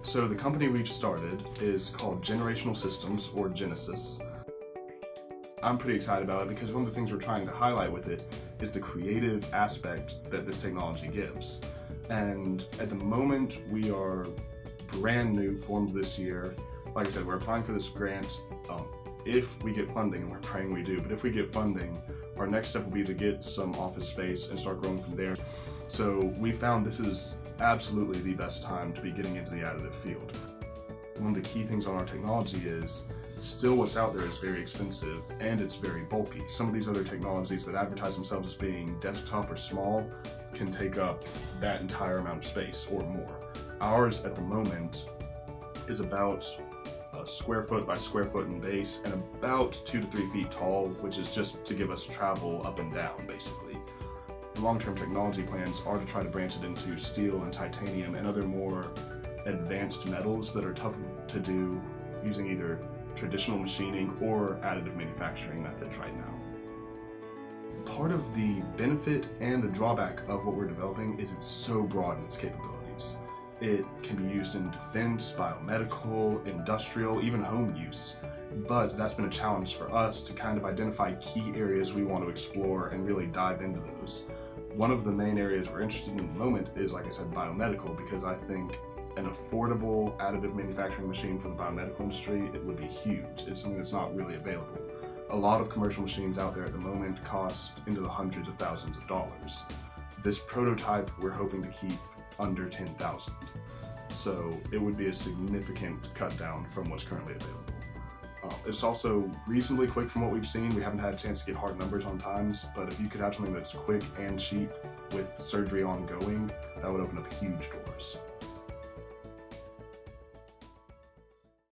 So the company we've started is called Generational Systems, or Genesis. I'm pretty excited about it because one of the things we're trying to highlight with it is the creative aspect that this technology gives. And at the moment, we are brand new, formed this year. Like I said, we're applying for this grant. If we get funding, and we're praying we do, but if we get funding, our next step will be to get some office space and start growing from there. So we found this is absolutely the best time to be getting into the additive field. One of the key things on our technology is still what's out there is very expensive and it's very bulky. Some of these other technologies that advertise themselves as being desktop or small can take up that entire amount of space or more. Ours at the moment is about a square foot by square foot in base and about 2 to 3 feet tall, which is just to give us travel up and down basically. Long-term technology plans are to try to branch it into steel and titanium and other more advanced metals that are tough to do using either traditional machining or additive manufacturing methods right now. Part of the benefit and the drawback of what we're developing is it's so broad in its capabilities. It can be used in defense, biomedical, industrial, even home use. But that's been a challenge for us to kind of identify key areas we want to explore and really dive into those. One of the main areas we're interested in at the moment is, like I said, biomedical, because I think an affordable additive manufacturing machine for the biomedical industry, it would be huge. It's something that's not really available. A lot of commercial machines out there at the moment cost into the hundreds of thousands of dollars. This prototype we're hoping to keep under $10,000. So it would be a significant cut down from what's currently available. It's also reasonably quick from what we've seen. We haven't had a chance to get hard numbers on times, but if you could have something that's quick and cheap with surgery ongoing, that would open up huge doors.